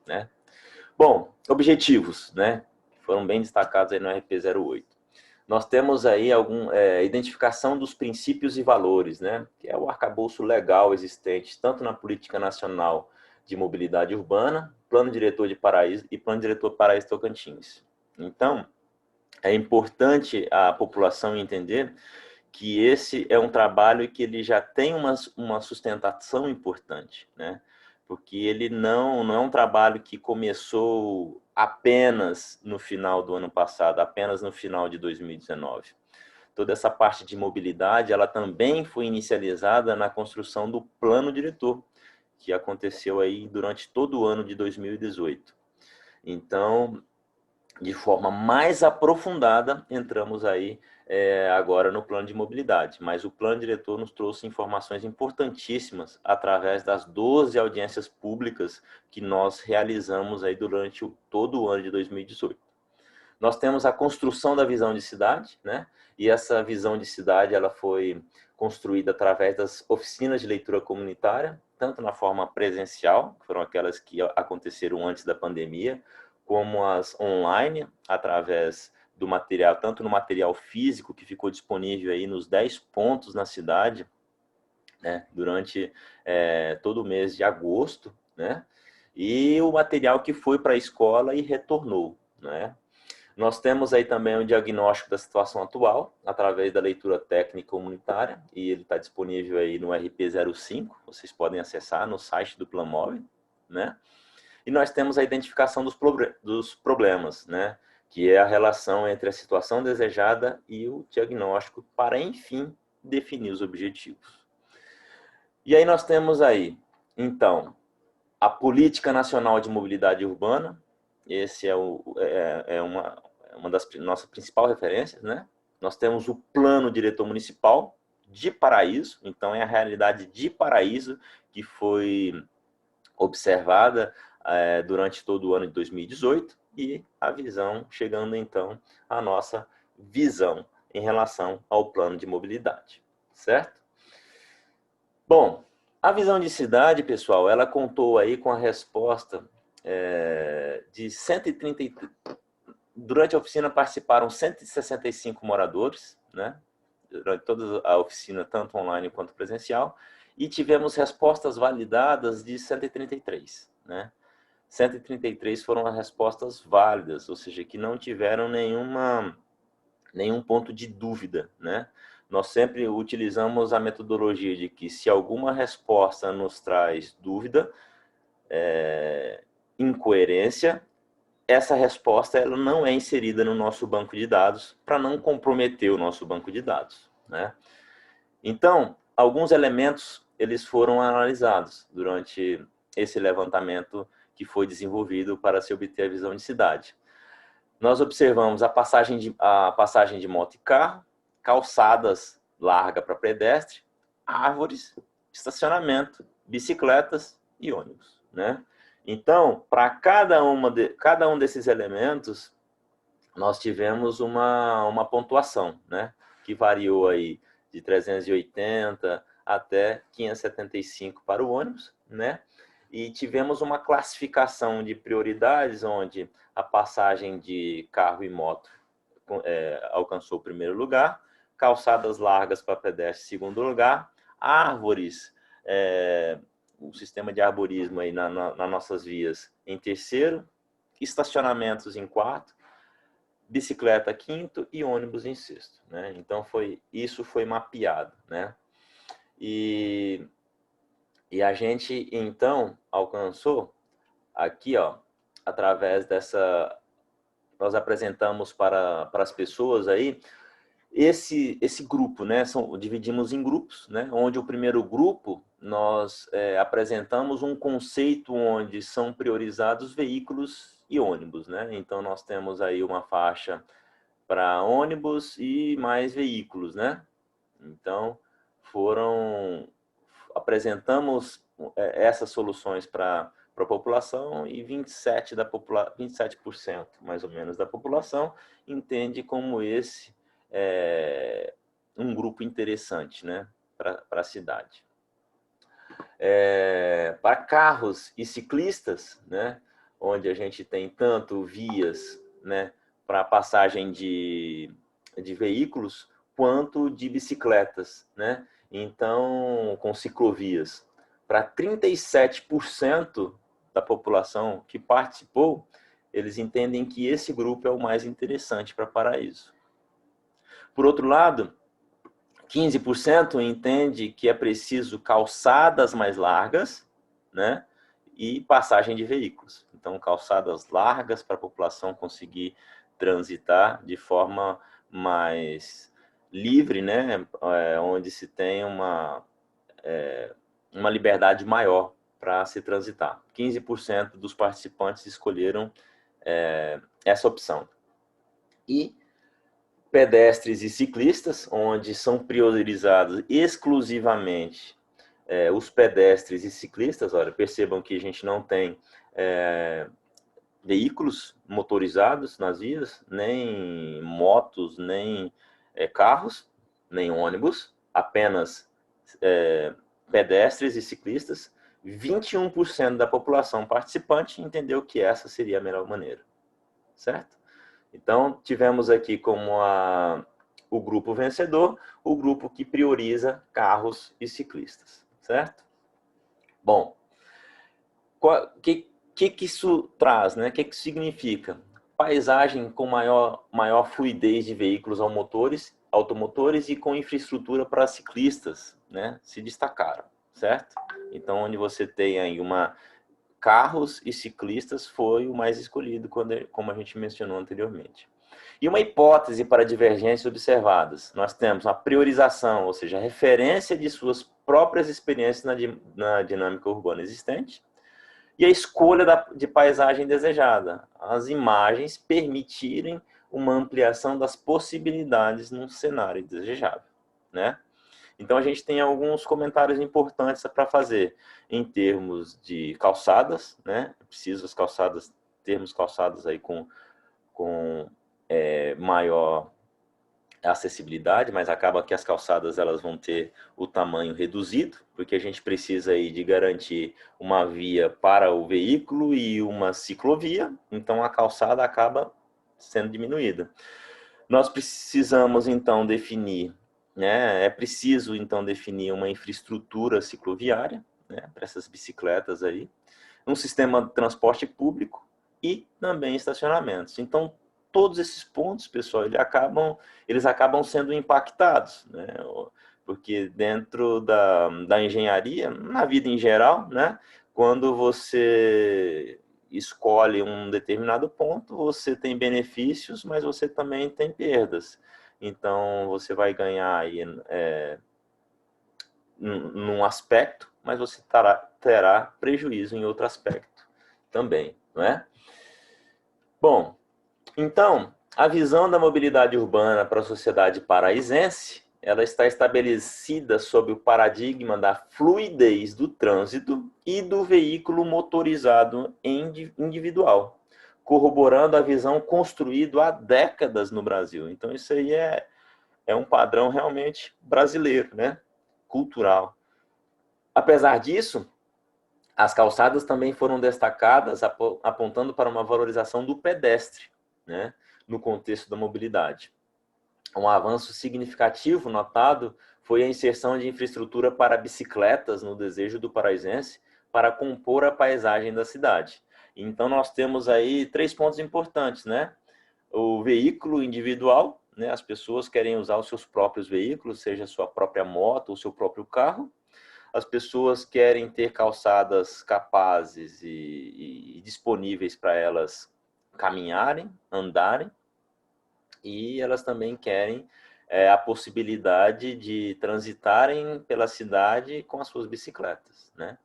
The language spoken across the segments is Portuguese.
né? Bom, objetivos, né? Foram bem destacados aí no RP08. Nós temos aí identificação dos princípios e valores, né? Que é o arcabouço legal existente, tanto na política nacional de mobilidade urbana, plano diretor de Paraíso e plano diretor Paraíso Tocantins. Então, é importante a população entender que esse é um trabalho que ele já tem uma sustentação importante, né? Porque ele não é um trabalho que começou apenas no final do ano passado, apenas no final de 2019. Toda essa parte de mobilidade, ela também foi inicializada na construção do plano diretor, que aconteceu aí durante todo o ano de 2018. Então, de forma mais aprofundada, entramos aí agora no plano de mobilidade. Mas o plano diretor nos trouxe informações importantíssimas através das 12 audiências públicas que nós realizamos aí durante todo o ano de 2018. Nós temos a construção da visão de cidade, né? E essa visão de cidade ela foi construída através das oficinas de leitura comunitária, tanto na forma presencial, que foram aquelas que aconteceram antes da pandemia, como as online, através do material, tanto no material físico, que ficou disponível aí nos 10 pontos na cidade, né, durante todo o mês de agosto, né, e o material que foi para a escola e retornou, né. Nós temos aí também o diagnóstico da situação atual, através da leitura técnica comunitária, e ele está disponível aí no RP05, vocês podem acessar no site do Planmóvel, né? E nós temos a identificação dos problemas, né? Que é a relação entre a situação desejada e o diagnóstico, para, enfim, definir os objetivos. E aí nós temos aí, então, a Política Nacional de Mobilidade Urbana, esse é uma das nossas principais referências, né? Nós temos o Plano Diretor Municipal de Paraíso, então é a realidade de Paraíso que foi observada durante todo o ano de 2018 e a visão chegando então à nossa visão em relação ao plano de mobilidade, certo? Bom, a visão de cidade, pessoal, ela contou aí com a resposta de 130. Durante a oficina participaram 165 moradores, né? Durante toda a oficina, tanto online quanto presencial, e tivemos respostas validadas de 133, né? 133 foram as respostas válidas, ou seja, que não tiveram nenhum ponto de dúvida, né? Nós sempre utilizamos a metodologia de que se alguma resposta nos traz dúvida, incoerência, essa resposta ela não é inserida no nosso banco de dados para não comprometer o nosso banco de dados, né? Então, alguns elementos eles foram analisados durante esse levantamento que foi desenvolvido para se obter a visão de cidade. Nós observamos a passagem de moto e carro, calçadas largas para pedestre, árvores, estacionamento, bicicletas e ônibus, né? Então, para cada um desses elementos, nós tivemos uma pontuação, né? Que variou aí de 380 até 575 para o ônibus, né? E tivemos uma classificação de prioridades, onde a passagem de carro e moto alcançou o primeiro lugar, calçadas largas para pedestre, segundo lugar, árvores, o sistema de arborismo aí nas nossas vias em terceiro, estacionamentos em quarto, bicicleta quinto e ônibus em sexto, né? Então isso foi mapeado, né? E a gente então alcançou aqui, ó, através dessa, nós apresentamos para as pessoas aí esse grupo, né? Dividimos em grupos, né? Onde o primeiro grupo nós apresentamos um conceito onde são priorizados veículos e ônibus, né? Então nós temos aí uma faixa para ônibus e mais veículos, né? Então apresentamos essas soluções para a população e 27% mais ou menos da população entende como esse um grupo interessante, né, para a cidade. Para carros e ciclistas, né, onde a gente tem tanto vias, né, para passagem de veículos, quanto de bicicletas, né? Então, com ciclovias. Para 37% da população que participou, eles entendem que esse grupo é o mais interessante para Paraíso. Por outro lado, 15% entende que é preciso calçadas mais largas, né? E passagem de veículos. Então, calçadas largas para a população conseguir transitar de forma mais livre, né? Onde se tem uma liberdade maior para se transitar. 15% dos participantes escolheram essa opção. E pedestres e ciclistas, onde são priorizados exclusivamente os pedestres e ciclistas. Olha, percebam que a gente não tem veículos motorizados nas vias, nem motos, nem carros, nem ônibus, apenas pedestres e ciclistas. 21% da população participante entendeu que essa seria a melhor maneira, certo? Então, tivemos aqui como o grupo vencedor, o grupo que prioriza carros e ciclistas, certo? Bom, o que isso traz, né? O que significa? Paisagem com maior fluidez de veículos automotores e com infraestrutura para ciclistas, né? Se destacaram, certo? Então, onde você tem aí carros e ciclistas foi o mais escolhido, como a gente mencionou anteriormente. E uma hipótese para divergências observadas. Nós temos uma priorização, ou seja, a referência de suas próprias experiências na dinâmica urbana existente, e a escolha de paisagem desejada. As imagens permitirem uma ampliação das possibilidades num cenário desejável, né? Então, a gente tem alguns comentários importantes para fazer em termos de calçadas, né? É preciso termos calçadas aí com maior acessibilidade, mas acaba que as calçadas elas vão ter o tamanho reduzido, porque a gente precisa aí de garantir uma via para o veículo e uma ciclovia, então a calçada acaba sendo diminuída. Nós precisamos, então, definir, né? É preciso, então, definir uma infraestrutura cicloviária, né, para essas bicicletas aí, um sistema de transporte público e também estacionamentos. Então, todos esses pontos, pessoal, eles acabam sendo impactados, né? Porque dentro da engenharia, na vida em geral, né? Quando você escolhe um determinado ponto, você tem benefícios, mas você também tem perdas. Então, você vai ganhar aí, num aspecto, mas você terá prejuízo em outro aspecto também, não é? Bom, então, a visão da mobilidade urbana para a sociedade paraisense, ela está estabelecida sob o paradigma da fluidez do trânsito e do veículo motorizado individual, corroborando a visão construída há décadas no Brasil. Então, isso aí é um padrão realmente brasileiro, né? Cultural. Apesar disso, as calçadas também foram destacadas, apontando para uma valorização do pedestre, né, no contexto da mobilidade. Um avanço significativo notado foi a inserção de infraestrutura para bicicletas no desejo do paraisense para compor a paisagem da cidade. Então, nós temos aí 3 pontos importantes, né? O veículo individual, né? As pessoas querem usar os seus próprios veículos, seja a sua própria moto ou seu próprio carro. As pessoas querem ter calçadas capazes e disponíveis para elas caminharem, andarem, e elas também querem a possibilidade de transitarem pela cidade com as suas bicicletas, né?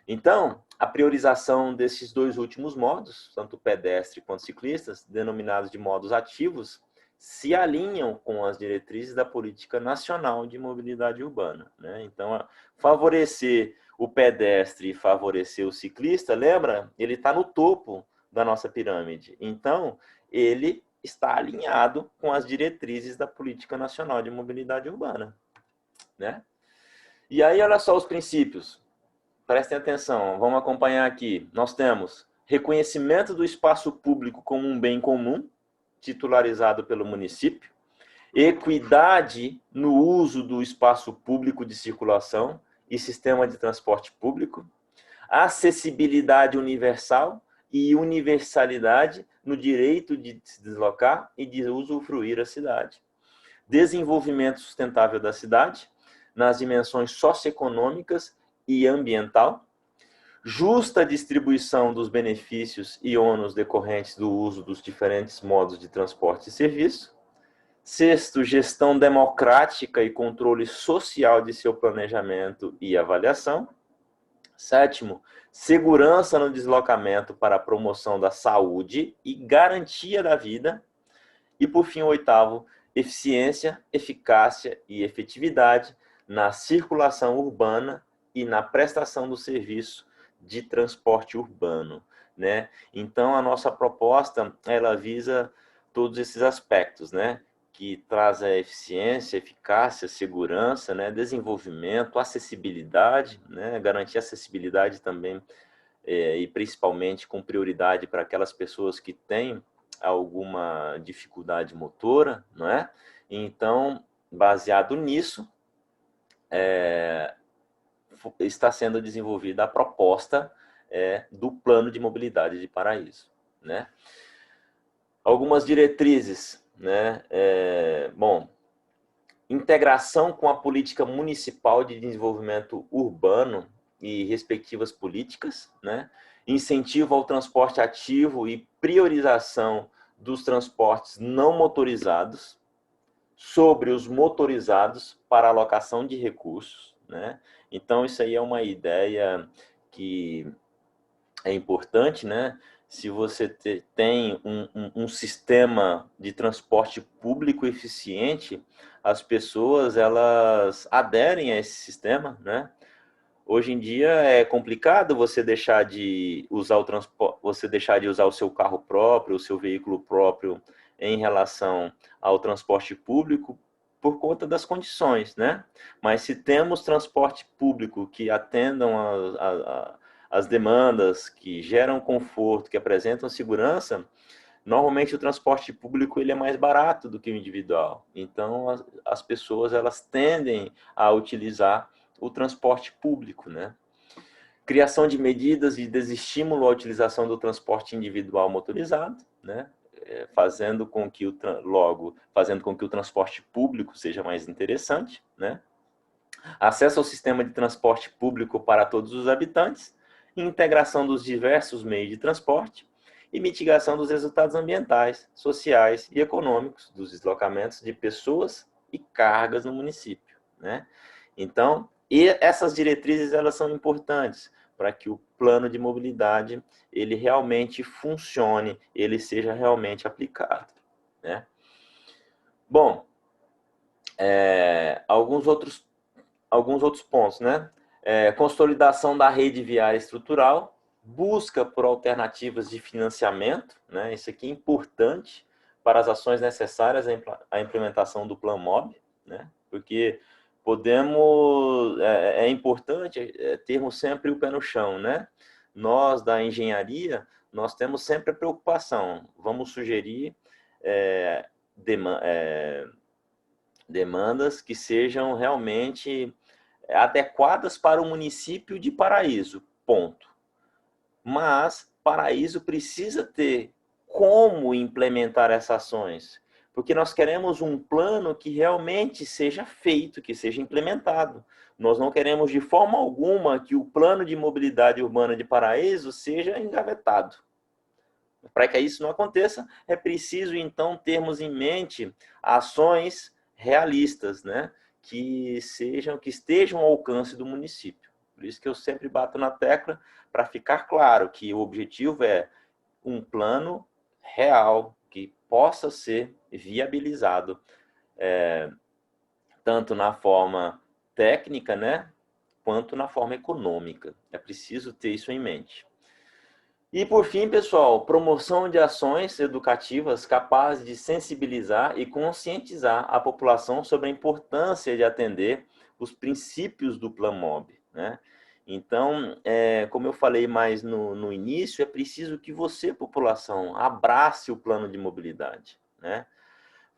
Então, a priorização desses 2 últimos modos, tanto pedestre quanto ciclistas, denominados de modos ativos, se alinham com as diretrizes da Política Nacional de Mobilidade Urbana, né? Então, favorecer o pedestre e favorecer o ciclista, lembra? Ele está no topo da nossa pirâmide. Então, ele está alinhado com as diretrizes da Política Nacional de Mobilidade Urbana, né? E aí, olha só os princípios. Prestem atenção, vamos acompanhar aqui. Nós temos reconhecimento do espaço público como um bem comum, titularizado pelo município, equidade no uso do espaço público de circulação e sistema de transporte público, acessibilidade universal e universalidade no direito de se deslocar e de usufruir a cidade. Desenvolvimento sustentável da cidade, nas dimensões socioeconômicas e ambiental, justa distribuição dos benefícios e ônus decorrentes do uso dos diferentes modos de transporte e serviço. Sexto, gestão democrática e controle social de seu planejamento e avaliação. Sétimo, segurança no deslocamento para a promoção da saúde e garantia da vida. E, por fim, oitavo, eficiência, eficácia e efetividade na circulação urbana e na prestação do serviço de transporte urbano, né? Então, a nossa proposta, ela visa todos esses aspectos, né? Que traz a eficiência, eficácia, segurança, né? Desenvolvimento, acessibilidade, né? Garantir acessibilidade também, e principalmente com prioridade para aquelas pessoas que têm alguma dificuldade motora, não é? Então, baseado nisso, está sendo desenvolvida a proposta do Plano de Mobilidade de Paraíso, né? Algumas diretrizes, né? Bom, integração com a política municipal de desenvolvimento urbano e respectivas políticas, né? Incentivo ao transporte ativo e priorização dos transportes não motorizados sobre os motorizados para alocação de recursos, né? Então, isso aí é uma ideia que é importante, né? Se você tem um sistema de transporte público eficiente, as pessoas, elas aderem a esse sistema, né? Hoje em dia é complicado você deixar de usar o transporte, você deixar de usar o seu carro próprio, o seu veículo próprio em relação ao transporte público por conta das condições, né? Mas se temos transporte público que atendam as demandas, que geram conforto, que apresentam segurança, normalmente o transporte público ele é mais barato do que o individual. Então as pessoas elas tendem a utilizar o transporte público, né? Criação de medidas de desestímulo à utilização do transporte individual motorizado, né? Fazendo com que o transporte público seja mais interessante, né? Acesso ao sistema de transporte público para todos os habitantes, integração dos diversos meios de transporte e mitigação dos resultados ambientais, sociais e econômicos dos deslocamentos de pessoas e cargas no município, né? Então, essas diretrizes elas são importantes para que o plano de mobilidade ele realmente funcione, ele seja realmente aplicado, né? Bom, alguns outros pontos, né? Consolidação da rede viária estrutural, busca por alternativas de financiamento, né? Isso aqui é importante para as ações necessárias à implementação do Plano MOB, né? Porque é importante termos sempre o pé no chão, né? Nós, da engenharia, nós temos sempre a preocupação, vamos sugerir demandas que sejam realmente adequadas para o município de Paraíso, ponto. Mas Paraíso precisa ter como implementar essas ações, porque nós queremos um plano que realmente seja feito, que seja implementado. Nós não queremos de forma alguma que o plano de mobilidade urbana de Paraíso seja engavetado. Para que isso não aconteça, é preciso então termos em mente ações realistas, né? Que estejam ao alcance do município. Por isso que eu sempre bato na tecla para ficar claro que o objetivo é um plano real que possa ser viabilizado, tanto na forma técnica, né, quanto na forma econômica. É preciso ter isso em mente. E, por fim, pessoal, promoção de ações educativas capazes de sensibilizar e conscientizar a população sobre a importância de atender os princípios do Plano MOB, né? Então, como eu falei mais no início, é preciso que você, população, abrace o plano de mobilidade, né?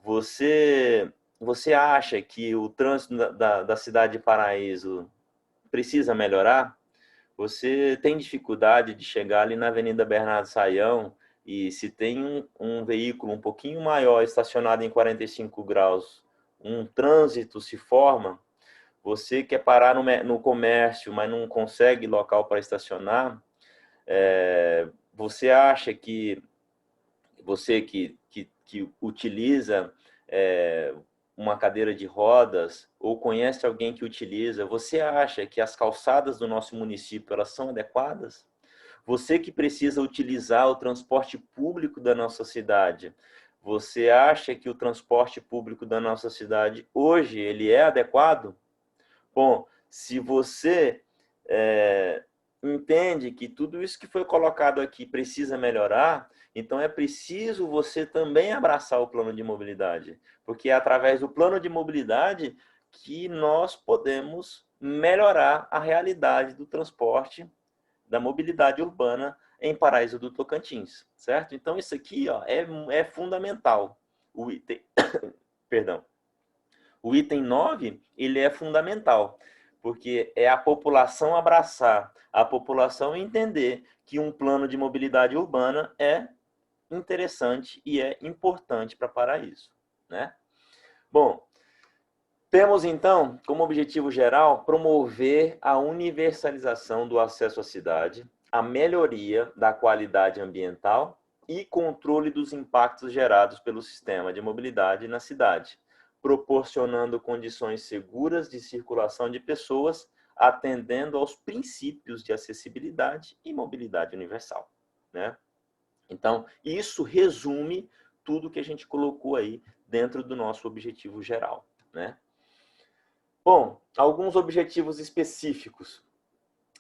Você acha que o trânsito da cidade de Paraíso precisa melhorar? Você tem dificuldade de chegar ali na Avenida Bernardo Saião e se tem um veículo um pouquinho maior estacionado em 45 graus, um trânsito se forma, você quer parar no comércio, mas não consegue local para estacionar, você acha que você que utiliza uma cadeira de rodas ou conhece alguém que utiliza, você acha que as calçadas do nosso município elas são adequadas? Você que precisa utilizar o transporte público da nossa cidade, você acha que o transporte público da nossa cidade hoje ele é adequado? Bom, se você entende que tudo isso que foi colocado aqui precisa melhorar, então é preciso você também abraçar o plano de mobilidade, porque é através do plano de mobilidade que nós podemos melhorar a realidade do transporte, da mobilidade urbana em Paraíso do Tocantins, certo? Então isso aqui ó, é fundamental. O item, perdão. O item 9, ele é fundamental, porque é a população abraçar, a população entender que um plano de mobilidade urbana é interessante e é importante para Paraíso, né? Bom, temos então como objetivo geral promover a universalização do acesso à cidade, a melhoria da qualidade ambiental e controle dos impactos gerados pelo sistema de mobilidade na cidade, proporcionando condições seguras de circulação de pessoas, atendendo aos princípios de acessibilidade e mobilidade universal, né? Então, isso resume tudo que a gente colocou aí dentro do nosso objetivo geral, né? Bom, alguns objetivos específicos.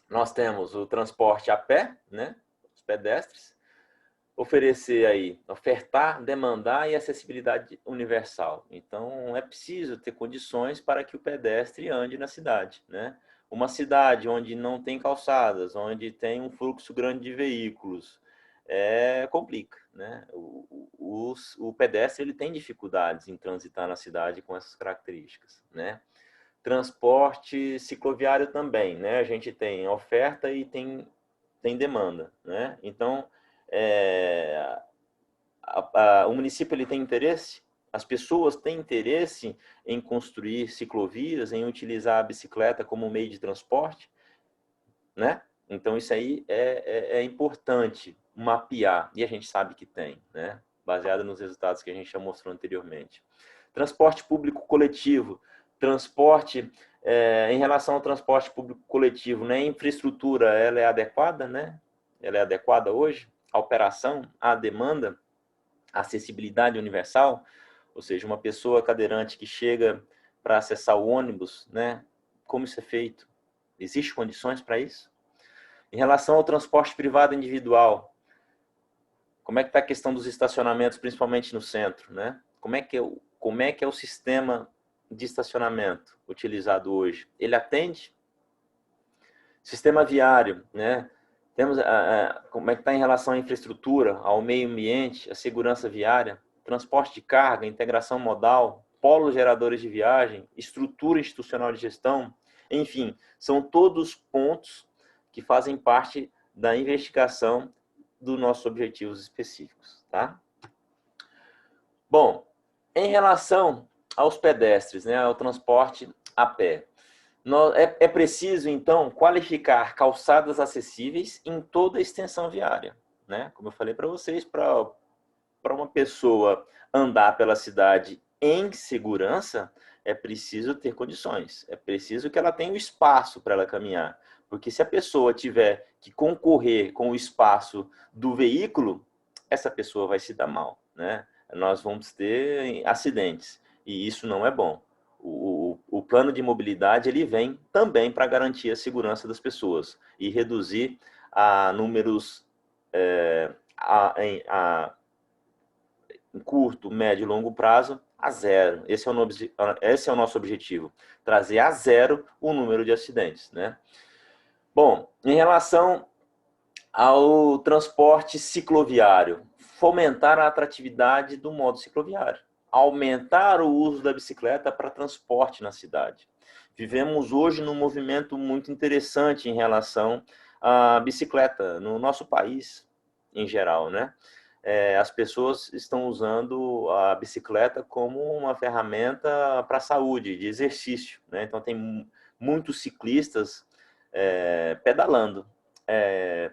Nós temos o transporte a pé, né? Os pedestres. Oferecer aí, ofertar, demandar e acessibilidade universal. Então, é preciso ter condições para que o pedestre ande na cidade, né? Uma cidade onde não tem calçadas, onde tem um fluxo grande de veículos, complica, né? O pedestre ele tem dificuldades em transitar na cidade com essas características, né? Transporte cicloviário também, né? A gente tem oferta e tem demanda, né? Então, o município ele tem interesse, as pessoas têm interesse em construir ciclovias, em utilizar a bicicleta como meio de transporte, né? Então, isso aí é importante mapear, e a gente sabe que tem, né? Baseado nos resultados que a gente já mostrou anteriormente. Transporte público coletivo, transporte, em relação ao transporte público coletivo, né? A infraestrutura, ela é adequada, né? Ela é adequada hoje? A operação, a demanda, a acessibilidade universal, ou seja, uma pessoa cadeirante que chega para acessar o ônibus, né? Como isso é feito? Existem condições para isso? Em relação ao transporte privado individual, como é que está a questão dos estacionamentos, principalmente no centro, né? Como é que é o sistema de estacionamento utilizado hoje? Ele atende? Sistema viário, né? Temos como é que está em relação à infraestrutura, ao meio ambiente, à segurança viária, transporte de carga, integração modal, polos geradores de viagem, estrutura institucional de gestão, enfim, são todos pontos que fazem parte da investigação dos nossos objetivos específicos, tá? Bom, em relação aos pedestres, né, ao transporte a pé, é preciso, então, qualificar calçadas acessíveis em toda a extensão viária, né? Como eu falei para vocês, para uma pessoa andar pela cidade em segurança, é preciso ter condições, é preciso que ela tenha o espaço para ela caminhar. Porque se a pessoa tiver que concorrer com o espaço do veículo, essa pessoa vai se dar mal, né? Nós vamos ter acidentes, e isso não é bom. O plano de mobilidade ele vem também para garantir a segurança das pessoas e reduzir a números em curto, médio e longo prazo a zero. Esse é o nosso objetivo, trazer a zero o número de acidentes, né? Bom, em relação ao transporte cicloviário, fomentar a atratividade do modo cicloviário, aumentar o uso da bicicleta para transporte na cidade. Vivemos hoje num movimento muito interessante em relação à bicicleta no nosso país, em geral, né? As pessoas estão usando a bicicleta como uma ferramenta para a saúde, de exercício, né? Então tem muitos ciclistas pedalando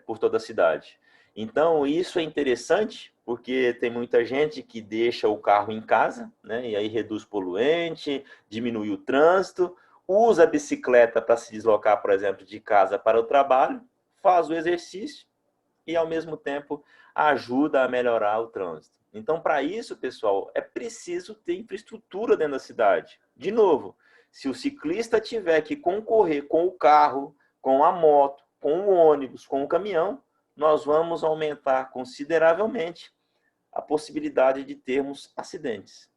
por toda a cidade. Então, isso é interessante, porque tem muita gente que deixa o carro em casa, né? E aí reduz poluente, diminui o trânsito, usa a bicicleta para se deslocar, por exemplo, de casa para o trabalho, faz o exercício e, ao mesmo tempo, ajuda a melhorar o trânsito. Então, para isso, pessoal, é preciso ter infraestrutura dentro da cidade. De novo, se o ciclista tiver que concorrer com o carro, com a moto, com o ônibus, com o caminhão, nós vamos aumentar consideravelmente a possibilidade de termos acidentes.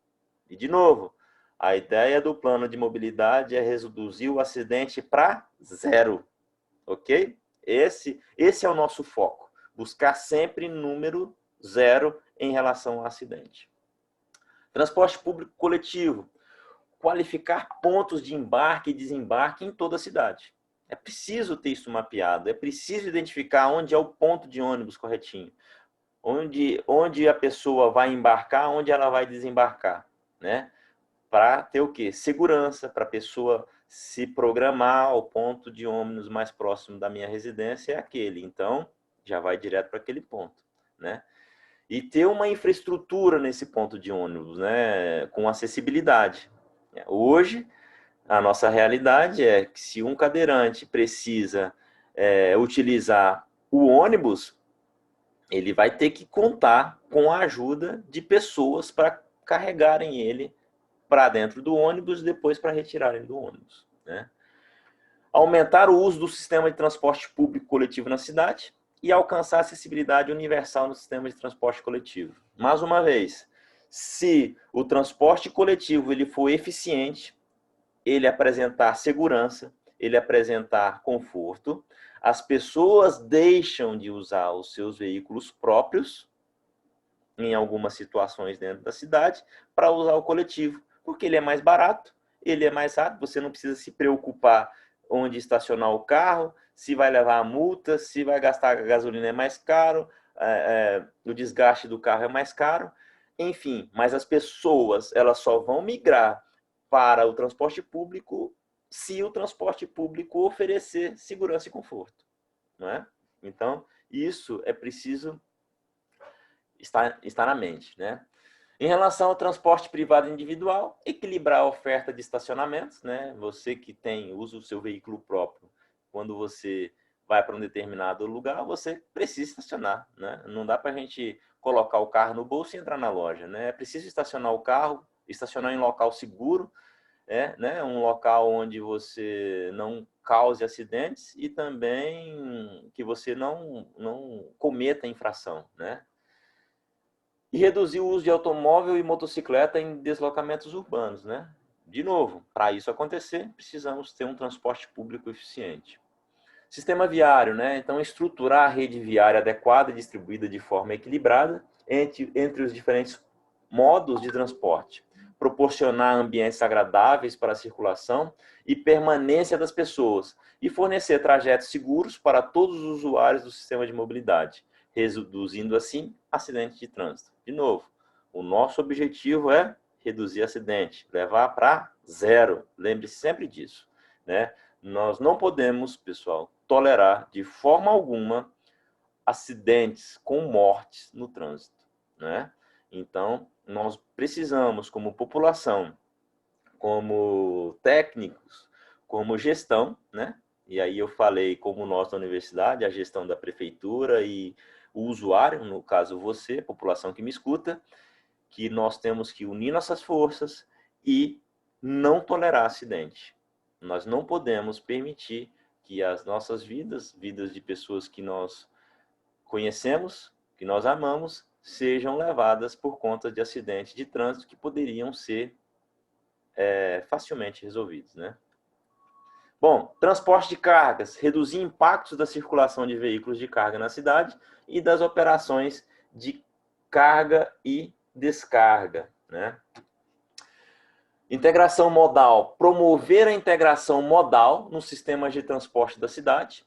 E, de novo, a ideia do plano de mobilidade é reduzir o acidente para zero, ok? Esse é o nosso foco, buscar sempre número zero em relação ao acidente. Transporte público coletivo, qualificar pontos de embarque e desembarque em toda a cidade. É preciso ter isso mapeado, é preciso identificar onde é o ponto de ônibus corretinho, onde a pessoa vai embarcar, onde ela vai desembarcar, né? Para ter o quê? Segurança, para a pessoa se programar, o ponto de ônibus mais próximo da minha residência é aquele, então já vai direto para aquele ponto, né? E ter uma infraestrutura nesse ponto de ônibus, né? Com acessibilidade. Hoje, a nossa realidade é que se um cadeirante precisa utilizar o ônibus, ele vai ter que contar com a ajuda de pessoas para carregarem ele para dentro do ônibus e depois para retirarem do ônibus, né? Aumentar o uso do sistema de transporte público coletivo na cidade e alcançar acessibilidade universal no sistema de transporte coletivo. Mais uma vez, se o transporte coletivo ele for eficiente, ele apresentar segurança, ele apresentar conforto, as pessoas deixam de usar os seus veículos próprios em algumas situações dentro da cidade para usar o coletivo, porque ele é mais barato, ele é mais rápido, você não precisa se preocupar onde estacionar o carro, se vai levar a multa, se vai gastar a gasolina é mais caro, o desgaste do carro é mais caro, enfim, mas as pessoas elas só vão migrar para o transporte público se o transporte público oferecer segurança e conforto, não é? Então, isso é preciso estar na mente, né? Em relação ao transporte privado individual, equilibrar a oferta de estacionamentos, né? Você que usa o seu veículo próprio, quando você vai para um determinado lugar, você precisa estacionar, né? Não dá para a gente colocar o carro no bolso e entrar na loja, né? É preciso estacionar o carro, estacionar em local seguro, né? Um local onde você não cause acidentes e também que você não cometa infração, né? E reduzir o uso de automóvel e motocicleta em deslocamentos urbanos, né? De novo, para isso acontecer, precisamos ter um transporte público eficiente. Sistema viário, né? Então, estruturar a rede viária adequada e distribuída de forma equilibrada entre os diferentes modos de transporte. Proporcionar ambientes agradáveis para a circulação e permanência das pessoas. E fornecer trajetos seguros para todos os usuários do sistema de mobilidade, reduzindo assim acidentes de trânsito. De novo, o nosso objetivo é reduzir acidente, levar para zero. Lembre-se sempre disso, né? Nós não podemos, pessoal, tolerar de forma alguma acidentes com mortes no trânsito, né? Então, nós precisamos, como população, como técnicos, como gestão, né? E aí eu falei como nós da universidade, a gestão da prefeitura e o usuário, no caso você, população que me escuta, que nós temos que unir nossas forças e não tolerar acidente. Nós não podemos permitir que as nossas vidas, vidas de pessoas que nós conhecemos, que nós amamos, sejam levadas por conta de acidentes de trânsito que poderiam ser facilmente resolvidos, né? Bom, transporte de cargas, reduzir impactos da circulação de veículos de carga na cidade e das operações de carga e descarga, né? Integração modal, promover a integração modal nos sistemas de transporte da cidade.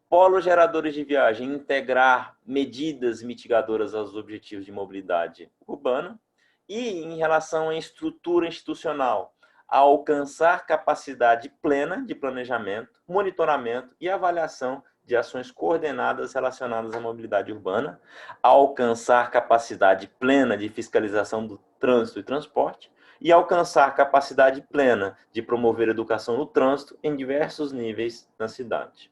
Polos geradores de viagem, integrar medidas mitigadoras aos objetivos de mobilidade urbana. E em relação à estrutura institucional, a alcançar capacidade plena de planejamento, monitoramento e avaliação de ações coordenadas relacionadas à mobilidade urbana, a alcançar capacidade plena de fiscalização do trânsito e transporte, e alcançar capacidade plena de promover educação no trânsito em diversos níveis na cidade.